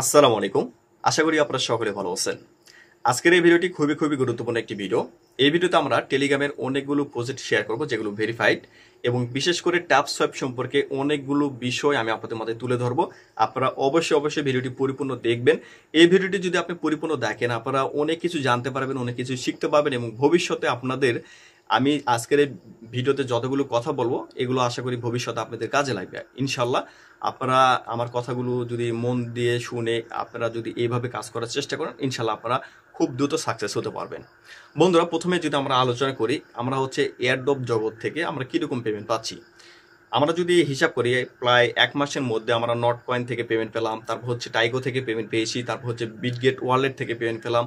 আসসালামু আলাইকুম। আশা করি আপনারা সকলে ভালো আছেন। আজকের এই ভিডিওটি খুবই গুরুত্বপূর্ণ একটি ভিডিও। এই ভিডিওতে আমরা টেলিগ্রামের অনেকগুলো প্রজেক্ট শেয়ার করব যেগুলো ভেরিফাইড, এবং বিশেষ করে ট্যাপ সোয়াইপ সম্পর্কে অনেকগুলো বিষয় আমি আপনাদের মধ্যে তুলে ধরবো। আপনারা অবশ্যই ভিডিওটি পরিপূর্ণ দেখবেন। এই ভিডিওটি যদি আপনি পরিপূর্ণ দেখেন, আপনারা অনেক কিছু জানতে পারবেন, অনেক কিছু শিখতে পারবেন, এবং ভবিষ্যতে আপনাদের আমি আজকের এই ভিডিওতে যতগুলো কথা বলবো এগুলো আশা করি ভবিষ্যতে আপনাদের কাজে লাগবে ইনশাল্লাহ। আপনারা আমার কথাগুলো যদি মন দিয়ে শুনে আপনারা যদি এইভাবে কাজ করার চেষ্টা করেন, ইনশাল্লাহ আপনারা খুব দ্রুত সাকসেস হতে পারবেন। বন্ধুরা, প্রথমে যদি আমরা আলোচনা করি, আমরা হচ্ছে এয়ারড্রপ জগৎ থেকে আমরা কিরকম পেমেন্ট পাচ্ছি। আমরা যদি হিসাব করি, প্রায় 1 মাসের মধ্যে আমরা নট কয়েন থেকে পেমেন্ট পেলাম, তারপর হচ্ছে টাইগো থেকে পেমেন্ট পেয়েছি, তারপর হচ্ছে বিটগেট ওয়ালেট থেকে পেমেন্ট পেলাম।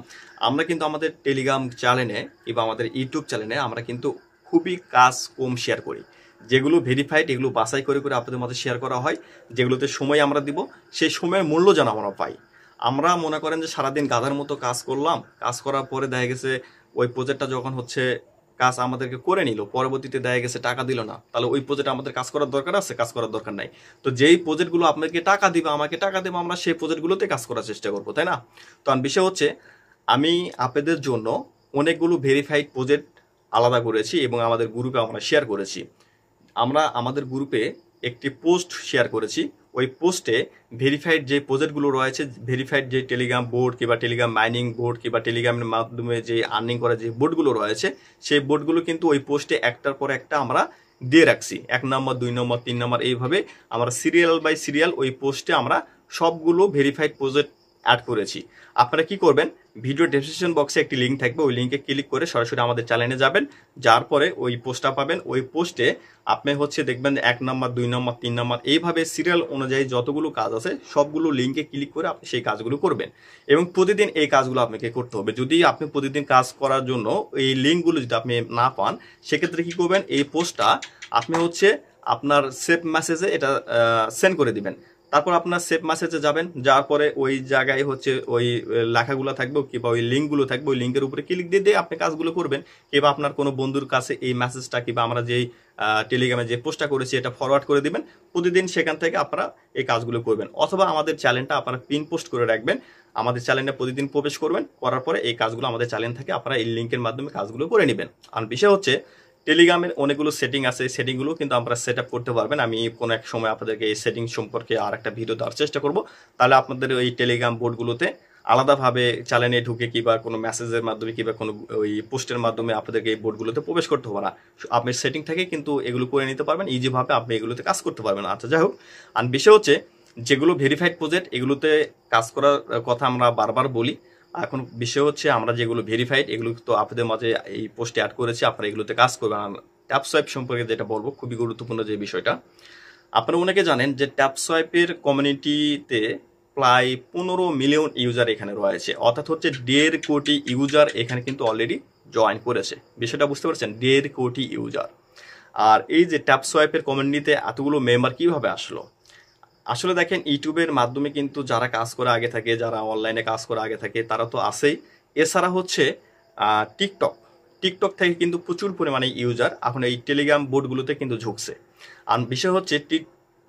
আমরা কিন্তু আমাদের টেলিগ্রাম চ্যানেলে কিংবা আমাদের ইউটিউব চ্যানেলে আমরা কিন্তু খুবই কাজ কম শেয়ার করি। যেগুলো ভেরিফাইড এগুলো বাছাই করে আপনাদের মধ্যে শেয়ার করা হয়, যেগুলোতে সময় আমরা দিব, সেই সময়ের মূল্য যেন আমরা পাই। আমরা মনে করেন যে সারাদিন গাধার মতো কাজ করলাম, কাজ করার পরে দেখা গেছে ওই প্রজেক্টটা যখন হচ্ছে কাজ আমাদেরকে করে নিল, পরবর্তীতে দেখা গেছে টাকা দিল না, তাহলে ওই প্রজেক্ট আমাদের কাজ করার দরকার আছে? কাজ করার দরকার নাই। তো যেই প্রজেক্টগুলো আপনাকে টাকা দিবে, আমাকে টাকা দেবে, আমরা সেই প্রজেক্টগুলোতে কাজ করার চেষ্টা করবো, তাই না? তো বিষয় হচ্ছে, আমি আপনাদের জন্য অনেকগুলো ভেরিফাইড প্রজেক্ট আলাদা করেছি এবং আমাদের গ্রুপে আমরা শেয়ার করেছি। আমরা আমাদের গ্রুপে একটি পোস্ট শেয়ার করেছি। ওই পোস্টে ভেরিফাইড যে প্রজেক্টগুলো রয়েছে, ভেরিফাইড যে টেলিগ্রাম বোর্ড কিংবা টেলিগ্রাম মাইনিং বোর্ড কিংবা টেলিগ্রামের মাধ্যমে যে আর্নিং করা যে বোর্ডগুলো রয়েছে, সেই বোর্ডগুলো কিন্তু ওই পোস্টে একটার পর একটা আমরা দিয়ে রাখছি। 1 নম্বর, 2 নম্বর, 3 নম্বর, এইভাবে আমরা সিরিয়াল বাই সিরিয়াল ওই পোস্টে আমরা সবগুলো ভেরিফাইড প্রজেক্ট অ্যাড করেছি। আপনারা কি করবেন, ভিডিও ডেসক্রিপশন বক্সে একটি লিঙ্ক থাকবে, ওই লিঙ্কে ক্লিক করে সরাসরি আমাদের চ্যানেলে যাবেন। যার পরে ওই পোস্টটা পাবেন। ওই পোস্টে আপনি হচ্ছে দেখবেন 1 নম্বর, 2 নম্বর, 3 নম্বর, এইভাবে সিরিয়াল অনুযায়ী যতগুলো কাজ আছে সবগুলো লিঙ্কে ক্লিক করে আপনি সেই কাজগুলো করবেন, এবং প্রতিদিন এই কাজগুলো আপনাকে করতে হবে। যদি আপনি প্রতিদিন কাজ করার জন্য এই লিঙ্কগুলো যদি আপনি না পান, সেক্ষেত্রে কি করবেন, এই পোস্টটা আপনি হচ্ছে আপনার সেভ মেসেজে এটা সেন্ড করে দিবেন। তারপর আপনার সেভ মেসেজে যাবেন, যাওয়ার পরে ওই জায়গায় হচ্ছে ওই লেখাগুলো থাকবে কিংবা ওই লিঙ্কগুলো থাকবে, ওই লিঙ্কের উপরে ক্লিক দিয়ে আপনি কাজগুলো করবেন। কিংবা আপনার কোনো বন্ধুর কাছে এই মেসেজটা কিংবা আমরা যেই টেলিগ্রামে যে পোস্টটা করেছি এটা ফরওয়ার্ড করে দিবেন। প্রতিদিন সেখান থেকে আপনারা এই কাজগুলো করবেন, অথবা আমাদের চ্যানেলটা আপনারা পিন পোস্ট করে রাখবেন। আমাদের চ্যানেলে প্রতিদিন প্রবেশ করবেন, করার পরে এই কাজগুলো আমাদের চ্যানেল থেকে আপনারা এই লিঙ্কের মাধ্যমে কাজগুলো করে নেবেন। আর বিষয় হচ্ছে, টেলিগ্রামের অনেকগুলো সেটিং আছে, সেটিংগুলো কিন্তু আমরা সেট আপ করতে পারবেন। আমি কোনো এক সময় আপনাদেরকে এই সেটিং সম্পর্কে আর একটা ভিডিও দেওয়ার চেষ্টা করব। তাহলে আপনাদের ওই টেলিগ্রাম বোর্ডগুলোতে আলাদাভাবে চ্যানেলে ঢুকে কিংবা কোনো মেসেজের মাধ্যমে কিংবা কোনো ওই পোস্টের মাধ্যমে আপনাদেরকে এই বোর্ডগুলোতে প্রবেশ করতে হবে না। আপনার সেটিং থেকে কিন্তু এগুলো করে নিতে পারবেন, ইজিভাবে আপনি এগুলোতে কাজ করতে পারবেন। আচ্ছা, যাই হোক, আর বিষয় হচ্ছে, যেগুলো ভেরিফাইড প্রজেক্ট এগুলোতে কাজ করার কথা আমরা বারবার বলি। এখন বিষয় হচ্ছে, আমরা যেগুলো ভেরিফাইড এগুলো তো আপনাদের মাঝে এই পোস্টে অ্যাড করেছি, আপনারা এগুলোতে কাজ করবেন। ট্যাপ সোয়াইপ সম্পর্কে যেটা বলবো, খুবই গুরুত্বপূর্ণ যে বিষয়টা, আপনারা অনেকে জানেন যে ট্যাপ সোয়াইপের কমিউনিটিতে প্রায় 15 মিলিয়ন ইউজার এখানে রয়েছে, অর্থাৎ হচ্ছে 1.5 কোটি ইউজার এখানে কিন্তু অলরেডি জয়েন করেছে। বিষয়টা বুঝতে পারছেন, 1.5 কোটি ইউজার। আর এই যে ট্যাপ সোয়াইপের কমিউনিটিতে এতগুলো মেম্বার কিভাবে আসলো? আসলে দেখেন, ইউটিউবের মাধ্যমে কিন্তু যারা কাজ করে আগে থাকে, যারা অনলাইনে কাজ করে আগে থাকে, তারা তো আছেই। এছাড়া হচ্ছে টিকটক টিকটক থেকে কিন্তু প্রচুর পরিমাণে ইউজার এখন এই টেলিগ্রাম বোর্ডগুলোতে কিন্তু ঝুঁকছে। আর বিষয় হচ্ছে,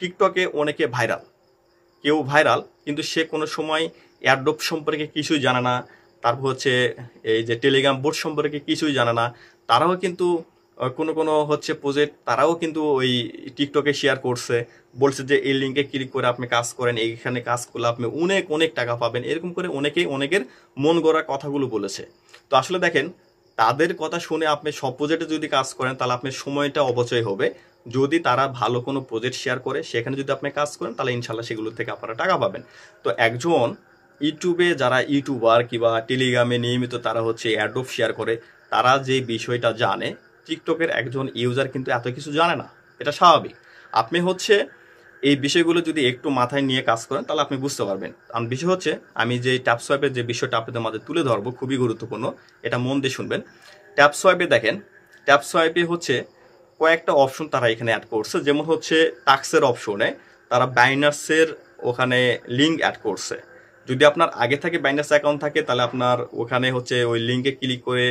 টিকটকে অনেকে ভাইরাল, কেউ ভাইরাল কিন্তু সে কোনো সময় এয়ারড্রপ সম্পর্কে কিছুই জানে না। তারপর হচ্ছে এই যে টেলিগ্রাম বোর্ড সম্পর্কে কিছুই জানে না। তারাও কিন্তু কোনো হচ্ছে প্রজেক্ট তারাও কিন্তু ওই টিকটকে শেয়ার করছে, বলছে যে এই লিঙ্কে ক্লিক করে আপনি কাজ করেন, এইখানে কাজ করলে আপনি অনেক টাকা পাবেন, এরকম করে অনেকেই অনেকের মন গড়া কথাগুলো বলেছে। তো আসলে দেখেন, তাদের কথা শুনে আপনি সব প্রজেক্টে যদি কাজ করেন, তাহলে আপনার সময়টা অপচয় হবে। যদি তারা ভালো কোনো প্রজেক্ট শেয়ার করে, সেখানে যদি আপনি কাজ করেন, তাহলে ইনশাল্লাহ সেগুলো থেকে আপনারা টাকা পাবেন। তো একজন ইউটিউবে যারা ইউটিউবার কিংবা টেলিগ্রামে নিয়মিত তারা হচ্ছে অ্যাড্রপ শেয়ার করে, তারা যে বিষয়টা জানে, টিকটকের একজন ইউজার কিন্তু এত কিছু জানে না। এটা স্বাভাবিক। আপনি হচ্ছে এই বিষয়গুলো যদি একটু মাথায় নিয়ে কাজ করেন, তাহলে আপনি বুঝতে পারবেন। কারণ বিষয় হচ্ছে, আমি যে ট্যাপ সোয়াইপের যে বিষয়টা আপনাদের মাঝে তুলে ধরবো, খুবই গুরুত্বপূর্ণ, এটা মন দিয়ে শুনবেন। ট্যাপ সোয়াইপে দেখেন, ট্যাপ সোয়াইপে হচ্ছে কয়েকটা অপশন তারা এখানে অ্যাড করছে। যেমন হচ্ছে টাক্সের অপশনে তারা বাইনার্সের ওখানে লিঙ্ক অ্যাড করছে। যদি আপনার আগে থেকে বাইনার্স অ্যাকাউন্ট থাকে, তাহলে আপনার ওখানে হচ্ছে ওই লিঙ্কে ক্লিক করে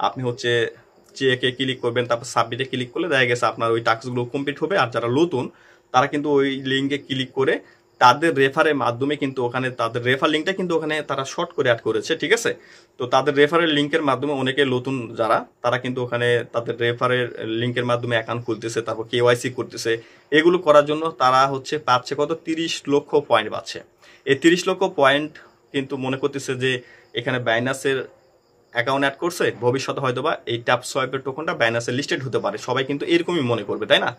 আপনি হচ্ছে চেকে ক্লিক করবেন, তারপর সাবমিটে ক্লিক করলে দেখা গেছে আপনার ওই টাস্কগুলো কমপ্লিট হবে। আর যারা নতুন, তারা কিন্তু ওই লিঙ্কে ক্লিক করে তাদের রেফারের মাধ্যমে কিন্তু ওখানে তাদের রেফার লিঙ্কটা কিন্তু ওখানে তারা শর্ট করে অ্যাড করেছে, ঠিক আছে। তো তাদের রেফারের লিঙ্কের মাধ্যমে অনেকে নতুন যারা তারা কিন্তু ওখানে তাদের রেফারের লিঙ্কের মাধ্যমে অ্যাকাউন্ট খুলতেছে, তারপর কেওয়াইসি করতেছে। এগুলো করার জন্য তারা হচ্ছে পাচ্ছে কত 30 লক্ষ পয়েন্ট পাচ্ছে। এই 30 লক্ষ পয়েন্ট কিন্তু মনে করতেছে যে এখানে বাইনান্সের অ্যাকাউন্ট অ্যাড করছে, ভবিষ্যতে হয়তো বা এই ট্যাপ সোয়াইপের টোকনটা বাইনান্সে লিস্টেড হতে পারে। সবাই কিন্তু এরকমই মনে করবে, তাই না?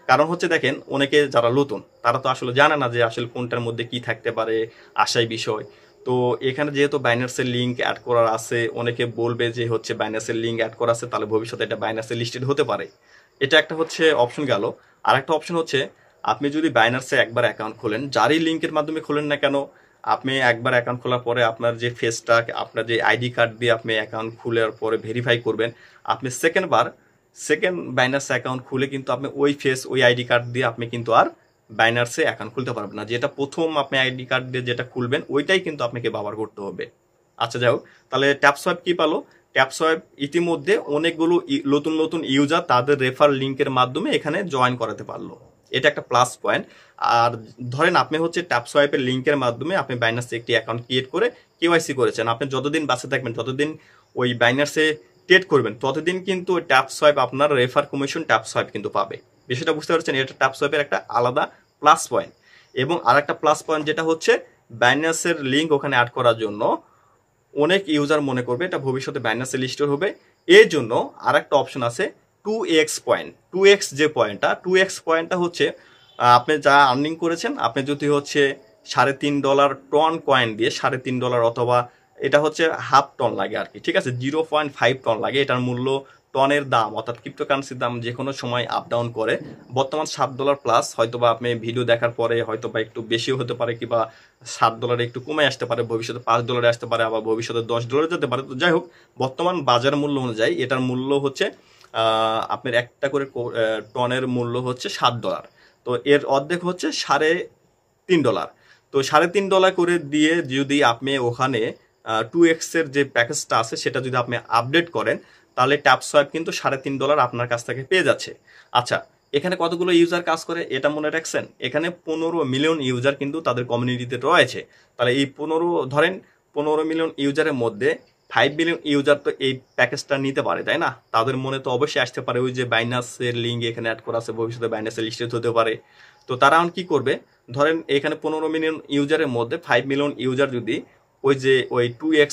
কারণ হচ্ছে দেখেন, অনেকে যারা নতুন তারা তো আসলে জানে না যে আসলে কোনটার মধ্যে কি থাকতে পারে, আশাই বিষয়। তো এখানে যেহেতু বাইনান্সের লিঙ্ক অ্যাড করার আছে, অনেকে বলবে যে হচ্ছে বাইনান্সের লিঙ্ক অ্যাড করা আছে, তাহলে ভবিষ্যতে এটা বাইনান্সে লিস্টেড হতে পারে। এটা একটা হচ্ছে অপশন গেল। আর একটা অপশন হচ্ছে, আপনি যদি বাইনান্সে একবার অ্যাকাউন্ট খোলেন, যারই লিঙ্কের মাধ্যমে খোলেন না কেন, আপনি একবার অ্যাকাউন্ট খোলার পরে আপনার যে ফেসটা, আপনার যে আইডি কার্ড দিয়ে আপনি অ্যাকাউন্ট খোলার পরে ভেরিফাই করবেন, আপনি সেকেন্ড বাইনান্স অ্যাকাউন্ট খুলে কিন্তু আপনি ওই ফেস ওই আইডি কার্ড দিয়ে আপনি কিন্তু আর বাইনান্সে অ্যাকাউন্ট খুলতে পারবেন না। যেটা প্রথম আপনি আইডি কার্ড দিয়ে যেটা খুলবেন ওইটাই কিন্তু আপনাকে ব্যবহার করতে হবে। আচ্ছা যাই হোক, তাহলে ট্যাপসোয়াইপ কি পালো? ট্যাপসোয়াইপ ইতিমধ্যে অনেকগুলো নতুন নতুন ইউজার তাদের রেফার লিঙ্কের মাধ্যমে এখানে জয়েন করাতে পারলো। এটা একটা প্লাস পয়েন্ট। আর ধরেন আপনি হচ্ছে ট্যাপসোয়াইপের লিঙ্কের মাধ্যমে আপনি বাইনান্সে একটি অ্যাকাউন্ট ক্রিয়েট করে কেওয়াইসি করেছেন। আপনি যতদিন বাঁচে থাকবেন, যতদিন ওই বাইনান্সে ট্রেড করবেন, ততদিন কিন্তু ট্যাপসোয়াইপ আপনার রেফার কমিশন ট্যাপসোয়াইপ কিন্তু পাবে। বিষয়টা বুঝতে পারছেন? এটা ট্যাপসোয়াইপের একটা আলাদা প্লাস পয়েন্ট। এবং আর একটা প্লাস পয়েন্ট যেটা হচ্ছে, বাইনান্সের লিঙ্ক ওখানে অ্যাড করার জন্য অনেক ইউজার মনে করবে এটা ভবিষ্যতে বাইনান্সে লিস্টেড হবে। এই জন্য আর একটা অপশন আছে 2x পয়েন্ট। 2x যে পয়েন্টটা, 2x পয়েন্টটা হচ্ছে আপনি যা আর্নিং করেছেন, আপনি যদি হচ্ছে $3.5 টন কয়েন দিয়ে $3.5 অথবা এটা হচ্ছে হাফ টন লাগে আর কি, ঠিক আছে, 0.5 টন লাগে। এটার মূল্য টনের দাম অর্থাৎ ক্রিপ্টোকারেন্সির দাম যে কোনো সময় আপ ডাউন করে। বর্তমান $7 প্লাস, হয়তোবা আপনি ভিডিও দেখার পরে হয়তোবা একটু বেশিও হতে পারে, কিংবা $7 একটু কমে আসতে পারে, ভবিষ্যতে $5 আসতে পারে, আবার ভবিষ্যতে $10 যেতে পারে। তো যাই হোক, বর্তমান বাজার মূল্য অনুযায়ী এটার মূল্য হচ্ছে আপনার একটা করে টনের মূল্য হচ্ছে $7। তো এর অর্ধেক হচ্ছে $3.5। তো $3.5 করে দিয়ে যদি আপনি ওখানে 2x এর যে প্যাকেজটা আছে সেটা যদি আপনি আপডেট করেন, তাহলে ট্যাপসোয়াইপ কিন্তু $3.5 আপনার কাছ থেকে পেয়ে যাচ্ছে। আচ্ছা, এখানে কতগুলো ইউজার কাজ করে এটা মনে রাখছেন? এখানে 15 মিলিয়ন ইউজার কিন্তু তাদের কমিউনিটিতে রয়েছে। তাহলে এই 15 মিলিয়ন ইউজারের মধ্যে 5 মিলিয়ন ইউজার তো এই প্যাকেজটা নিতে পারে, তাই না? তাদের মনে তো অবশ্যই আসতে পারে ওই যে বাইনান্সের লিঙ্ক এখানে অ্যাড করা আছে, ভবিষ্যতে বাইনান্সের লিস্টেড হতে পারে। তো তারা এখন কি করবে? ধরেন এখানে 15 মিলিয়ন ইউজারের মধ্যে 5 মিলিয়ন ইউজার যদি ওই 2x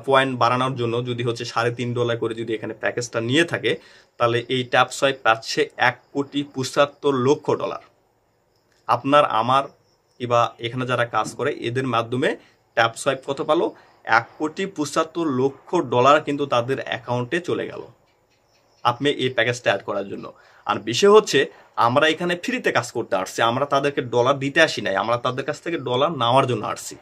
পয়েন্ট বাড়ানোর জন্য যদি হচ্ছে $3.5 করে যদি এখানে প্যাকেজটা নিয়ে থাকে, তাহলে এই ট্যাপসোয়াইপ পাচ্ছে $1.75 কোটি। আপনার আমার কিংবা এখানে যারা কাজ করে এদের মাধ্যমে ট্যাপসোয়াইপ কত পালো? $1.75 কোটি কিন্তু তাদের অ্যাকাউন্টে চলে গেল আপনি এই প্যাকেজটা অ্যাড করার জন্য। আর বিষয় হচ্ছে, আমরা এখানে ফ্রিতে কাজ করতে আসছি, আমরা তাদেরকে ডলার দিতে আসি নাই, আমরা তাদের কাছ থেকে ডলার নেওয়ার জন্য আসছি।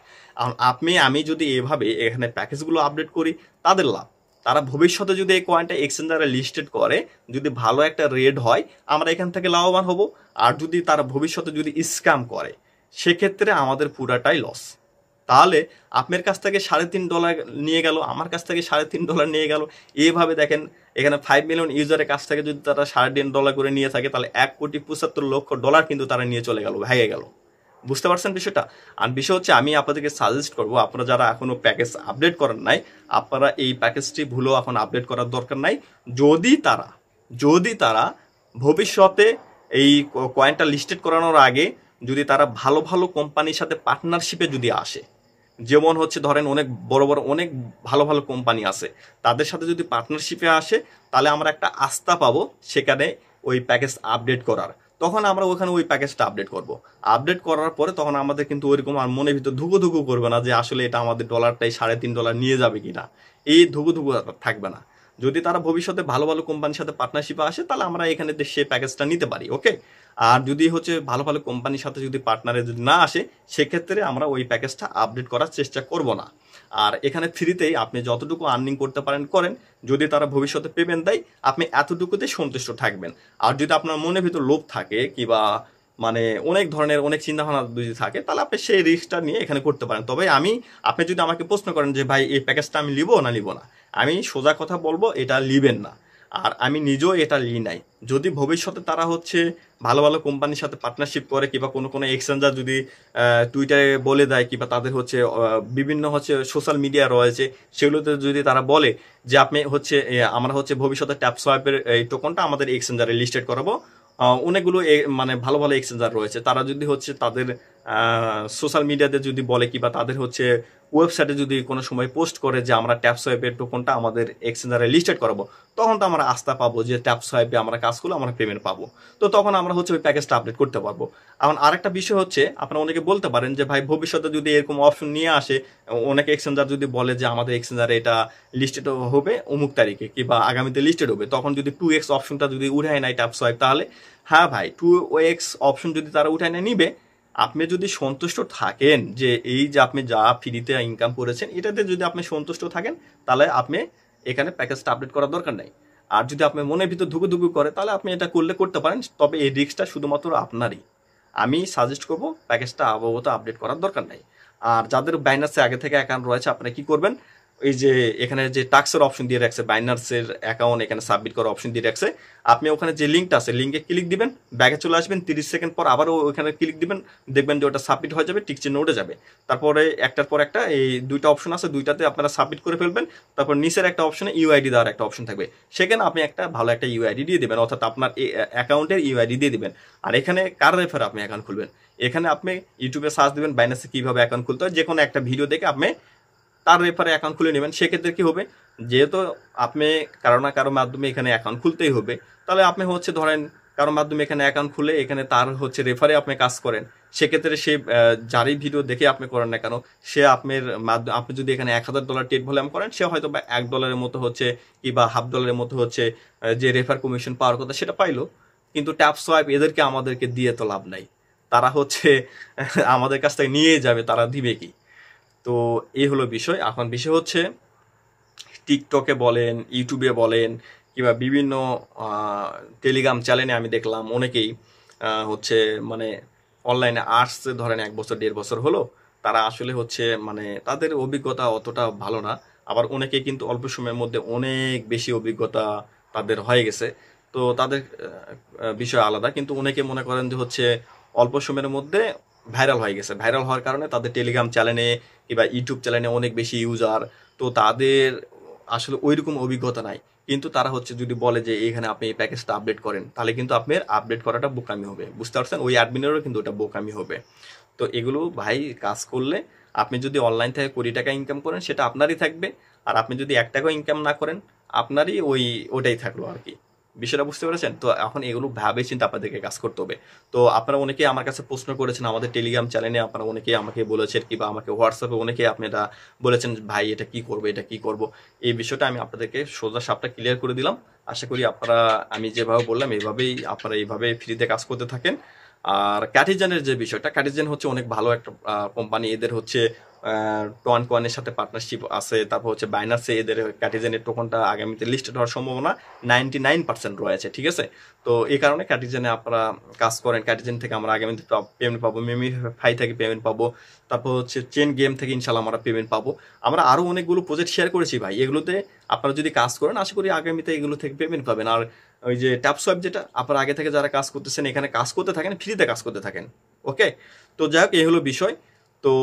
আমি যদি এভাবে এখানে প্যাকেজগুলো আপডেট করি, তাদের লাভ। তারা ভবিষ্যতে যদি এই কয়েনটা এক্সচেঞ্জারে লিস্টেড করে, যদি ভালো একটা রেট হয়, আমরা এখান থেকে লাভবান হব। আর যদি তারা ভবিষ্যতে যদি স্ক্যাম করে, সেক্ষেত্রে আমাদের পুরাটাই লস। তাহলে আপনার কাছ থেকে $3.5 নিয়ে গেল, আমার কাছ থেকে $3.5 নিয়ে গেল। এইভাবে দেখেন, এখানে 5 মিলিয়ন ইউজারের কাছ থেকে যদি তারা $3.5 করে নিয়ে থাকে, তাহলে $1.75 কোটি কিন্তু তারা নিয়ে চলে গেল, ভেঙে গেল। বুঝতে পারছেন বিষয়টা? আর বিষয় হচ্ছে, আমি আপনাদেরকে সাজেস্ট করবো, আপনারা যারা এখনো প্যাকেজ আপডেট করেন নাই, আপনারা এই প্যাকেজটি ভুলেও এখন আপডেট করার দরকার নাই। যদি তারা ভবিষ্যতে এই কয়েনটা লিস্টেড করানোর আগে যদি তারা ভালো ভালো কোম্পানির সাথে পার্টনারশিপে যদি আসে, যেমন হচ্ছে ধরেন অনেক বড় বড় অনেক ভালো ভালো কোম্পানি আছে, তাদের সাথে যদি পার্টনারশিপে আসে, তাহলে আমরা একটা আস্থা পাবো সেখানে ওই প্যাকেজ আপডেট করার। তখন আমরা ওখানে ওই প্যাকেজটা আপডেট করব। আপডেট করার পরে তখন আমাদের কিন্তু ওইরকম আর মনের ভিতর ধুকু করবে না যে আসলে এটা আমাদের ডলারটাই $3.5 নিয়ে যাবে কিনা, এই ধুকু থাকবে না। যদি তারা ভবিষ্যতে ভালো ভালো কোম্পানির সাথে পার্টনারশিপে আসে, তাহলে আমরা এখানে সেই প্যাকেজটা নিতে পারি, ওকে। আর যদি হচ্ছে ভালো ভালো কোম্পানির সাথে যদি পার্টনারে যদি না আসে, সেক্ষেত্রে আমরা ওই প্যাকেজটা আপডেট করার চেষ্টা করব না। আর এখানে ফ্রিতেই আপনি যতটুকু আর্নিং করতে পারেন করেন, যদি তারা ভবিষ্যতে পেমেন্ট দেয়, আপনি এতটুকুতে সন্তুষ্ট থাকবেন। আর যদি আপনার মনের ভিতর লোভ থাকে, কিংবা মানে অনেক ধরনের অনেক চিন্তাভাবনা যদি থাকে, তাহলে আপনি সেই রিস্কটা নিয়ে এখানে করতে পারেন। তবে আপনি যদি আমাকে প্রশ্ন করেন যে ভাই এই প্যাকেজটা আমি নিব না, আমি সোজা কথা বলবো, এটা লিবেন না। আর আমি নিজেও এটা লি নাই। যদি ভবিষ্যতে তারা হচ্ছে ভালো ভালো কোম্পানির সাথে পার্টনারশিপ করে কিংবা কোনো কোনো এক্সচেঞ্জার যদি টুইটারে বলে দেয় কিংবা তাদের হচ্ছে বিভিন্ন হচ্ছে সোশ্যাল মিডিয়া রয়েছে, সেগুলোতে যদি তারা বলে যে আপনি হচ্ছে আমরা হচ্ছে ভবিষ্যতে ট্যাপ সোয়াইপের এই টোকনটা আমাদের এক্সচেঞ্জারে লিস্টেড করাবো, অনেকগুলো মানে ভালো ভালো এক্সচেঞ্জার রয়েছে, তারা যদি হচ্ছে তাদের সোশ্যাল মিডিয়াতে যদি বলে কিংবা তাদের হচ্ছে ওয়েবসাইটে যদি কোনো সময় পোস্ট করে যে আমরা ট্যাপ সোয়াইপের টোকনটা আমাদের এক্সচেঞ্জারে লিস্টেড করাবো, তখন তো আমরা আস্থা পাবো যে ট্যাপ সোয়াইপে আমরা কাজ করলে আমরা পেমেন্ট পাবো। তো তখন আমরা হচ্ছে ওই প্যাকেজটা আপডেট করতে পারবো। এখন আরেকটা বিষয় হচ্ছে, আপনারা অনেকে বলতে পারেন যে ভাই ভবিষ্যতে যদি এরকম অপশন নিয়ে আসে, অনেকে এক্সচেঞ্জার যদি বলে যে আমাদের এক্সচেঞ্জারে এটা লিস্টেড হবে অমুক তারিখে কিংবা আগামীতে লিস্টেড হবে, তখন যদি 2x অপশনটা যদি উঠায় নেয় ট্যাপ সোয়াইপ, তাহলে হ্যাঁ ভাই 2x অপশন যদি তারা উঠায় নেয় নিবে। আপনি যদি সন্তুষ্ট থাকেন যে এই যে আপনি যা ফ্রিতে ইনকাম করেছেন এটাতে যদি আপনি সন্তুষ্ট থাকেন, তাহলে আপনি এখানে প্যাকেজটা আপডেট করার দরকার নাই। আর যদি আপনার মনের ভিতর ধুকু করে, তাহলে আপনি এটা করলে করতে পারেন, তবে এই রিস্কটা শুধুমাত্র আপনারই। আমি সাজেস্ট করবো প্যাকেজটা আবহাওয়া আপডেট করার দরকার নাই। আর যাদের বাইনান্সে আগে থেকে অ্যাকাউন্ট রয়েছে, আপনারা কি করবেন, এই যে এখানে যে টাক্সের অপশন দিয়ে রাখছে, বাইনান্সের অ্যাকাউন্ট এখানে সাবমিট করার অপশন দিয়ে রাখছে, আপনি ওখানে যে লিঙ্কটা আছে লিঙ্কে ক্লিক দিবেন, ব্যাগে চলে আসবেন, 30 সেকেন্ড পর আবারও ওখানে ক্লিক দিবেন, দেখবেন যে ওটা সাবমিট হয়ে যাবে, টিক চিহ্ন উঠে যাবে। তারপরে একটার পর একটা এই দুইটা অপশন আছে, দুইটাতে আপনারা সাবমিট করে ফেলবেন। তারপর নিচের একটা অপশনে ইউআইডি দেওয়ার একটা অপশন থাকবে, সেখানে আপনি একটা ভালো একটা ইউআইডি দিয়ে দিবেন, অর্থাৎ আপনার অ্যাকাউন্টের ইউআইডি দিয়ে দিবেন। আর এখানে কার রেফারে আপনি অ্যাকাউন্ট খুলবেন, এখানে আপনি ইউটিউবে সার্চ দিবেন বাইন্যান্সে কিভাবে অ্যাকাউন্ট খুলতে হয়, যে কোনো একটা ভিডিও দেখে আপনি তার রেফারে অ্যাকাউন্ট খুলে নেবেন। সেক্ষেত্রে কি হবে, যেহেতু আপনি কারো না কারো মাধ্যমে এখানে অ্যাকাউন্ট খুলতেই হবে, তাহলে আপনি হচ্ছে ধরেন কারোর মাধ্যমে এখানে অ্যাকাউন্ট খুলে এখানে তার হচ্ছে রেফারে আপনি কাজ করেন, সেক্ষেত্রে সে যারই ভিডিও দেখে আপনি করেন না কেন, সে আপনার মাধ্যমে আপনি যদি এখানে $1000 টেট ভলিউম করেন, সে হয়তো বা $1 মতো হচ্ছে কিংবা $0.5 মতো হচ্ছে যে রেফার কমিশন পাওয়ার কথা সেটা পাইলো। কিন্তু ট্যাপ সোয়াইপ এদেরকে আমাদেরকে দিয়ে তো লাভ নাই, তারা হচ্ছে আমাদের কাছ থেকে নিয়ে যাবে, তারা দিবে কি? তো এই হলো বিষয়। এখন বিষয় হচ্ছে টিকটকে বলেন, ইউটিউবে বলেন কিংবা বিভিন্ন টেলিগ্রাম চ্যানেলে আমি দেখলাম অনেকেই হচ্ছে মানে অনলাইনে আসছে ধরেন 1 বছর 1.5 বছর হলো, তারা আসলে হচ্ছে মানে তাদের অভিজ্ঞতা অতটা ভালো না। আবার অনেকে কিন্তু অল্প সময়ের মধ্যে অনেক বেশি অভিজ্ঞতা তাদের হয়ে গেছে, তো তাদের বিষয় আলাদা। কিন্তু অনেকে মনে করেন যে হচ্ছে অল্প সময়ের মধ্যে ভাইরাল হয়ে গেছে, ভাইরাল হওয়ার কারণে তাদের টেলিগ্রাম চ্যানেলে কিংবা ইউটিউব চ্যানেলে অনেক বেশি ইউজার, তো তাদের আসলে ওইরকম অভিজ্ঞতা নাই। কিন্তু তারা হচ্ছে যদি বলে যে এখানে আপনি এই প্যাকেজটা আপডেট করেন, তাহলে কিন্তু আপনার আপডেট করাটা বোকামি হবে, বুঝতে পারছেন? ওই অ্যাডমিনেরও কিন্তু ওটা বোকামি হবে। তো এগুলো ভাই কাজ করলে আপনি যদি অনলাইন থেকে 20 টাকা ইনকাম করেন সেটা আপনারই থাকবে, আর আপনি যদি 1 টাকাও ইনকাম না করেন আপনারই ওটাই থাকলো আর কি। বিষয়টা বুঝতে পেরেছেন? তো এখন এগুলো ভাবে চিন্তা আপনাদেরকে কাজ করতে হবে। তো আপনারা অনেকেই আমার কাছে প্রশ্ন করেছেন আমাদের টেলিগ্রাম চ্যানেলে, আপনারা অনেকেই আমাকে বলেছেন কিংবা আমাকে হোয়াটসঅ্যাপে অনেকেই আপনারা বলেছেন ভাই এটা কি করবো এটা কি করবো। এই বিষয়টা আমি আপনাদেরকে সোজা সাপটা ক্লিয়ার করে দিলাম। আশা করি আপনারা আমি যেভাবে বললাম এইভাবেই আপনারা এইভাবে ফ্রিতে কাজ করতে থাকেন। আর ক্যাটিজেনের যে বিষয়টা, ক্যাটিজেন হচ্ছে অনেক ভালো একটা কোম্পানি, এদের হচ্ছে টোয়ান কয়েনের সাথে পার্টনারশিপ আছে, তারপর হচ্ছে বাইনান্সে এদের ক্যাটিজেনের টোকনটা আগামীতে লিস্টেড হওয়ার সম্ভাবনা 99% রয়েছে, ঠিক আছে? তো এই কারণে ক্যাটিজেনে আপনারা কাজ করেন, ক্যাটিজেন থেকে আমরা আগামীতে পেমেন্ট পাবো, মেমিফাই থেকে পেমেন্ট পাবো, তারপর হচ্ছে চেন গেম থেকে ইনশাল্লাহ আমরা পেমেন্ট পাবো। আমরা আরো অনেকগুলো প্রজেক্ট শেয়ার করেছি ভাই, এগুলোতে আপনারা যদি কাজ করেন আশা করি আগামীতে এগুলো থেকে পেমেন্ট পাবেন। আর ওই যে ট্যাপ সোয়াইপ যেটা আপনারা আগে থেকে যারা কাজ করতেছেন এখানে কাজ করতে থাকেন, ফ্রিতে কাজ করতে থাকেন, ওকে? তো যাই হোক এই হলো বিষয়। তো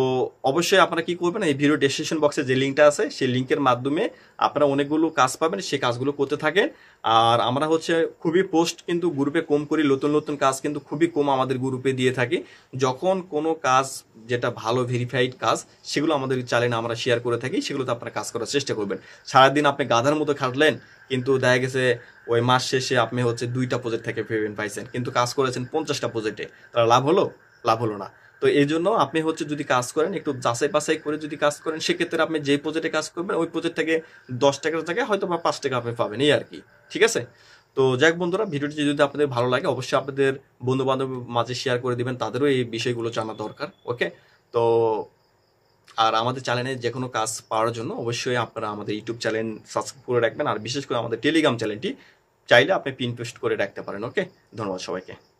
অবশ্যই আপনারা কি করবেন, এই ভিডিও ডেসক্রিপশন বক্সে যে লিঙ্কটা আছে সেই লিঙ্কের মাধ্যমে আপনারা অনেকগুলো কাজ পাবেন, সেই কাজগুলো করতে থাকেন। আর আমরা হচ্ছে খুবই পোস্ট কিন্তু গ্রুপে কম করি, নতুন নতুন কাজ কিন্তু খুবই কম আমাদের গ্রুপে দিয়ে থাকি। যখন কোনো কাজ যেটা ভালো ভেরিফাইড কাজ সেগুলো আমাদের চ্যানেলে আমরা শেয়ার করে থাকি, সেগুলোতে আপনারা কাজ করার চেষ্টা করবেন। সারাদিন আপনি গাধার মতো খাটলেন, কিন্তু দেখা গেছে ওই মাস শেষে আপনি হচ্ছে 2টা প্রজেক্ট থেকে পেমেন্ট পাইছেন, কিন্তু কাজ করেছেন 50টা প্রজেক্টে, তাহলে লাভ হলো? লাভ হলো না। তো এই জন্য আপনি হচ্ছে যদি কাজ করেন একটু যাচাই বাছাই করে যদি কাজ করেন, সেক্ষেত্রে আপনি যে প্রজেক্টে কাজ করবেন ওই প্রজেক্ট থেকে 10 টাকার জায়গায় হয়তো বা 5 টাকা আপনি পাবেন, এই আর কি, ঠিক আছে? তো যাক বন্ধুরা, ভিডিওটি যদি আপনাদের ভালো লাগে অবশ্যই আপনাদের বন্ধু বান্ধবের মাঝে শেয়ার করে দিবেন, তাদেরও এই বিষয়গুলো জানা দরকার, ওকে? তো আর আমাদের চ্যানেলে যে কোনো কাজ পাওয়ার জন্য অবশ্যই আপনারা আমাদের ইউটিউব চ্যানেল সাবস্ক্রাইব করে রাখবেন, আর বিশেষ করে আমাদের টেলিগ্রাম চ্যানেলটি চাইলে আপনি পিন পোস্ট করে রাখতে পারেন, ওকে? ধন্যবাদ সবাইকে।